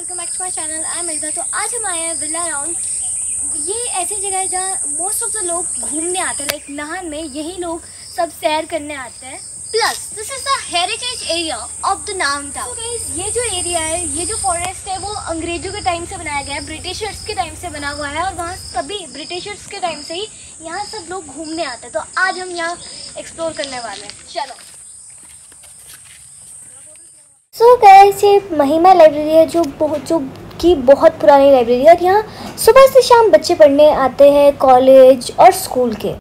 Welcome back to my channel. I am Mrida. तो आज हम आए हैं विला राउंड। ये ऐसी जगह है जहाँ मोस्ट ऑफ द लोग घूमने आते हैं, लाइक नाहन में यही लोग सब सैर करने आते हैं। Plus this is the heritage area of the Nahan town. ये जो एरिया है, ये जो फॉरेस्ट है, वो अंग्रेजों के टाइम से बनाया गया है, ब्रिटिशर्स के टाइम से बना हुआ है। और वहाँ सभी ब्रिटिशर्स के टाइम से ही यहाँ सब लोग घूमने आते हैं। तो आज हम यहाँ एक्सप्लोर करने वाले हैं। चलो। सो गाइस, ये महिमा लाइब्रेरी है जो बहुत पुरानी लाइब्रेरी है। और यहाँ सुबह से शाम बच्चे पढ़ने आते हैं, कॉलेज और स्कूल के।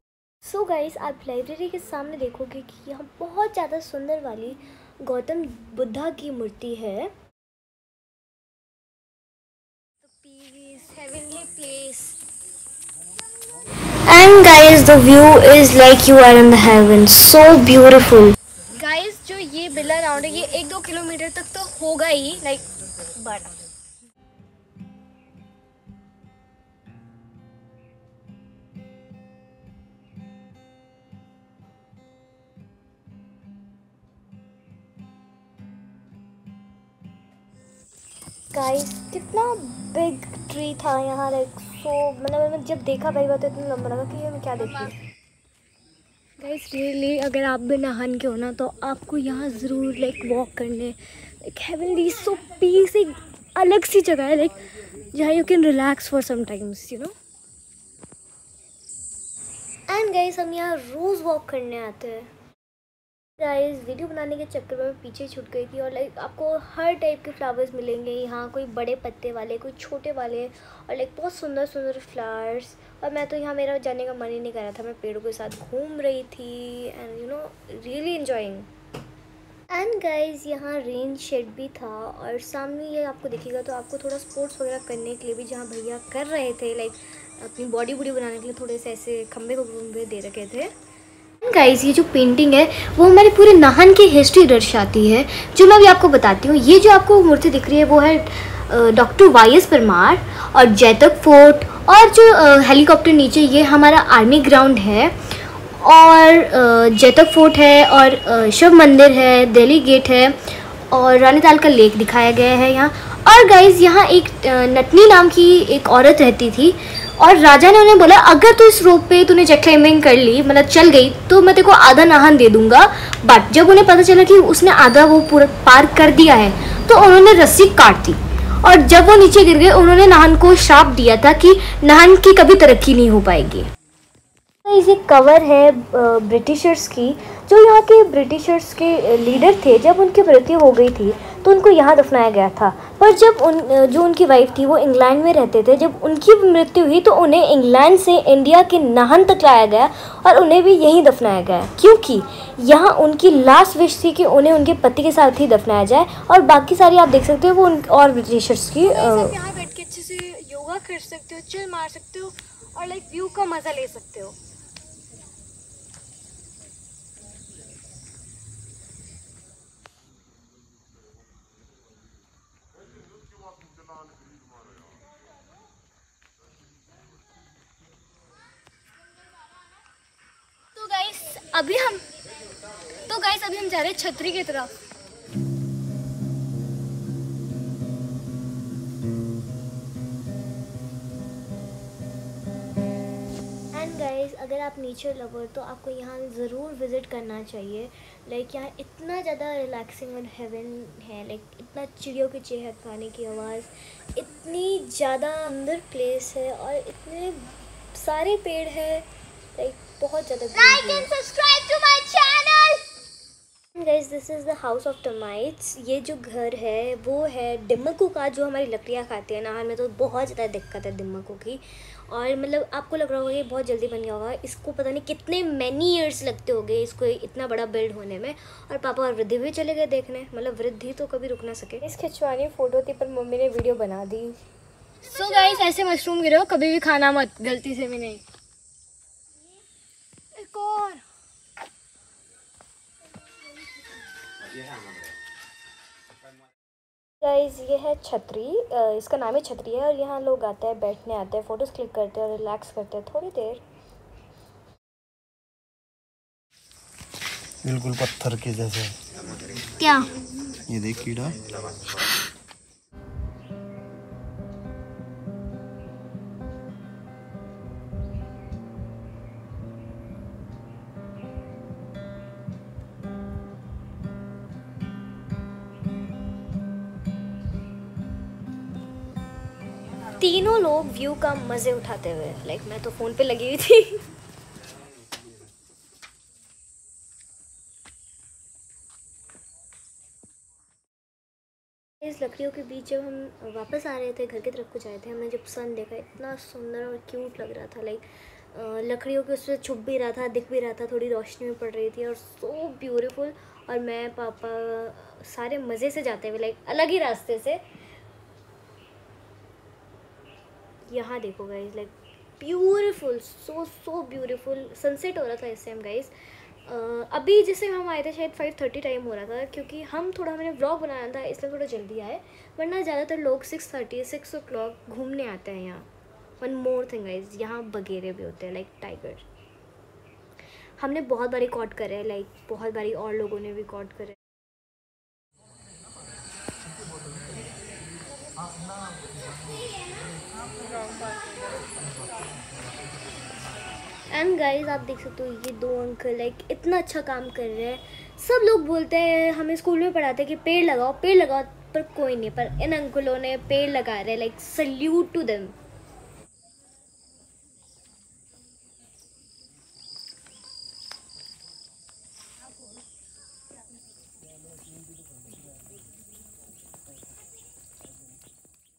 सो गाइस, आप लाइब्रेरी के सामने देखोगे कि यहाँ बहुत ज़्यादा सुंदर वाली गौतम बुद्धा की मूर्ति है। And guys, the view is like you are in the heaven. So beautiful. Guys, जो ये बिरला राउंड है, ये 1-2 किलोमीटर तक तो होगा ही, लाइक बड़ा। गाइस, कितना बिग ट्री था यहाँ, लाइक मतलब मैंने जब देखा पहली बार तो इतना लंबा लगा कि ये मैं क्या देखी। गाइस रियली, अगर आप भी नाहन के हो ना, तो आपको यहाँ ज़रूर लाइक वॉक करने, लाइक हेवनली सो पीस, एक अलग सी जगह है, लाइक जहाँ you can relax for some times, you know. And guys, हम यहाँ रोज़ वॉक करने आते हैं। गाइस, वीडियो बनाने के चक्कर में पीछे छूट गई थी। और लाइक आपको हर टाइप के फ्लावर्स मिलेंगे यहाँ, कोई बड़े पत्ते वाले, कोई छोटे वाले, और लाइक बहुत सुंदर सुंदर फ्लावर्स। और मैं तो यहाँ, मेरा जाने का मन ही नहीं कर रहा था, मैं पेड़ों के साथ घूम रही थी and you know really enjoying. And guys, यहाँ रेन शेड भी था। और सामने ये आपको दिखेगा तो आपको थोड़ा स्पोर्ट्स वगैरह करने के लिए भी, जहाँ भैया कर रहे थे, लाइक अपनी बॉडी बनाने के लिए थोड़े से ऐसे खम्भे दे रखे थे। गाइस, ये जो पेंटिंग है वो हमारे पूरे नाहन की हिस्ट्री दर्शाती है, जो मैं अभी आपको बताती हूँ। ये जो आपको मूर्ति दिख रही है वो है डॉक्टर वाई.एस. परमार। और जैतक फोर्ट, और जो हेलीकॉप्टर नीचे, ये हमारा आर्मी ग्राउंड है। और जैतक फोर्ट है, और शिव मंदिर है, दिल्ली गेट है, और रानी ताल का लेक दिखाया गया है यहाँ। और गाइस, यहाँ एक नटनी नाम की एक औरत रहती थी। और राजा ने उन्हें बोला, अगर तू इस रोप पे तूने जेट क्लाइंबिंग कर ली, मतलब चल गई, तो मैं तेरे को आधा नाहन दे दूंगा। बट जब उन्हें पता चला कि उसने आधा वो पूरा पार कर दिया है, तो उन्होंने रस्सी काट दी। और जब वो नीचे गिर गए, उन्होंने नाहन को श्राप दिया था कि नाहन की कभी तरक्की नहीं हो पाएगी। ये कवर है ब्रिटिशर्स की, जो यहाँ के ब्रिटिशर्स के लीडर थे। जब उनकी मृत्यु हो गई थी तो उनको यहाँ दफनाया गया था। पर जब जो उनकी वाइफ थी वो इंग्लैंड में रहते थे, जब उनकी मृत्यु हुई तो उन्हें इंग्लैंड से इंडिया के नाहन तक लाया गया और उन्हें भी यहीं दफनाया गया, क्योंकि यहाँ उनकी लास्ट विश थी कि उन्हें उनके पति के साथ ही दफनाया जाए। और बाकी सारी आप देख सकते हो वो और ब्रिटिशर्स की। यहाँ बैठ के अच्छे से योगा कर सकते हो, चिल मार सकते हो, और लाइक व्यू का मजा ले सकते हो। अभी हम जा रहे हैं छतरी की तरफ। एंड गाइस, अगर आप नेचर लवर तो आपको यहाँ ज़रूर विज़िट करना चाहिए। लाइक यहाँ इतना ज़्यादा रिलैक्सिंग और हेवन है, लाइक इतना चिड़ियों की चहचहाने की आवाज़, इतनी ज़्यादा अंदर प्लेस है, और इतने सारे पेड़ है, लाइक बहुत ज़्यादा। Like and subscribe to my channel. Guys, this is the house of termites. ये जो घर है वो है दिम्मकू का, जो हमारी लकड़ियाँ खाते हैं। नाहन में तो बहुत ज़्यादा दिक्कत है दिम्मकू की। और मतलब आपको लग रहा होगा ये बहुत जल्दी बन गया होगा, इसको पता नहीं कितने मैनी ईयर्स लगते हो गए इसको इतना बड़ा बिल्ड होने में। और पापा और वृद्धि भी चले गए देखने, मतलब वृद्धि तो कभी रुक ना सके। इस खिंचवानी फ़ोटो थी, पर मम्मी ने वीडियो बना दी। सो गाइस, ऐसे मशरूम गिरे हो कभी भी खाना मत, गलती से भी नहीं। एक और गाइस, ये है छतरी। इसका नाम ही छतरी है। और यहाँ लोग आते हैं, बैठने आते हैं, फोटोज क्लिक करते हैं और रिलैक्स करते हैं थोड़ी देर। बिल्कुल पत्थर के जैसे। क्या? ये देख कीड़ा। तीनों लोग व्यू का मज़े उठाते हुए, लाइक मैं तो फ़ोन पे लगी हुई थी। इस लकड़ियों के बीच जब हम वापस आ रहे थे, घर की तरफ को जा रहे थे, हमने जब सन देखा, इतना सुंदर और क्यूट लग रहा था। लाइक लकड़ियों के उससे छुप भी रहा था, दिख भी रहा था, थोड़ी रोशनी में पड़ रही थी और सो ब्यूटीफुल। और मैं पापा सारे मज़े से जाते हुए, लाइक अलग ही रास्ते से। यहाँ देखो guys, like beautiful, so beautiful sunset हो रहा था इस टाइम गाइज। अभी जैसे हम आए थे शायद 5:30 टाइम हो रहा था, क्योंकि हम थोड़ा, मैंने व्लॉग बनाया था इसलिए थोड़ा जल्दी आए, वरना ज़्यादातर लोग 6:30 6 o'clock घूमने आते हैं यहाँ। वन मोर थिंग गाइज, यहाँ बगेरे भी होते हैं, लाइक टाइगर। हमने बहुत बारी कॉट करे हैं, लाइक बहुत बारी और लोगों ने भी कॉट करे। एंड गाइज आप देख सकते हो, ये 2 अंकल लाइक इतना अच्छा काम कर रहे हैं। सब लोग बोलते हैं, हमें स्कूल में पढ़ाते हैं कि पेड़ लगाओ पेड़ लगाओ, पर कोई नहीं, पर इन अंकलों ने पेड़ लगा रहे हैं, लाइक सल्यूट टू देम।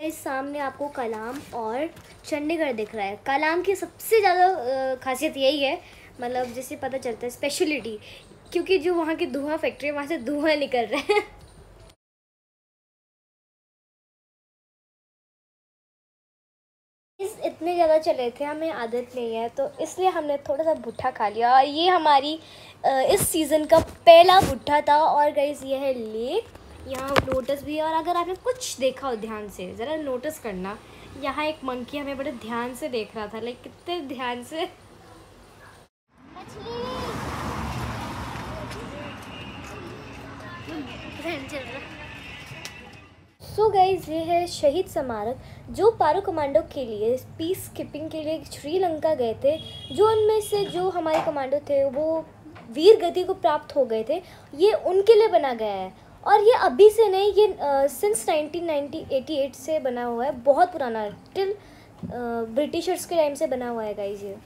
इस सामने आपको कलाम और चंडीगढ़ दिख रहा है। कलाम की सबसे ज़्यादा खासियत यही है, मतलब जिससे पता चलता है स्पेशलिटी, क्योंकि जो वहाँ की धुआं फैक्ट्री है, वहाँ से धुआं निकल रहा है। इतने ज़्यादा चले थे, हमें आदत नहीं है, तो इसलिए हमने थोड़ा सा भुट्टा खा लिया। और ये हमारी इस सीज़न का पहला भुट्टा था। और गाइस ये है लेक, यहाँ लोटस भी है। और अगर आपने कुछ देखा हो ध्यान से, ज़रा नोटिस करना, यहाँ एक मंकी हमें बड़े ध्यान से देख रहा था, लाइक कितने ध्यान से। सो गाइज, ये है शहीद स्मारक, जो पारो कमांडो के लिए पीस कीपिंग के लिए श्रीलंका गए थे। जो उनमें से जो हमारे कमांडो थे वो वीर गति को प्राप्त हो गए थे, ये उनके लिए बना गया है। और ये अभी से नहीं, ये सिंस 1988 से बना हुआ है, बहुत पुराना, टिल ब्रिटिशर्स के टाइम से बना हुआ है गाइज ये।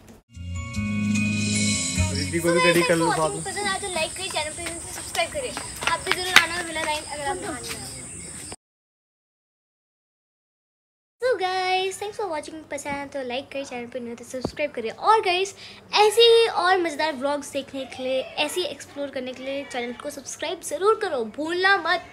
को भी रेडी कर लो साथ में। पसंद आए तो लाइक करिए, चैनल पे सब्सक्राइब करिए। आप भी जरूर आना, मिला लाइन अगर आप नहाने हैं। So guys, thanks for watching। पसंद है तो लाइक करिए, चैनल पे नहीं तो सब्सक्राइब करिए। और गाइस, ऐसे ही और मज़ेदार व्लॉग्स देखने के लिए, ऐसे ही एक्सप्लोर करने के लिए चैनल को सब्सक्राइब ज़रूर करो, भूलना मत।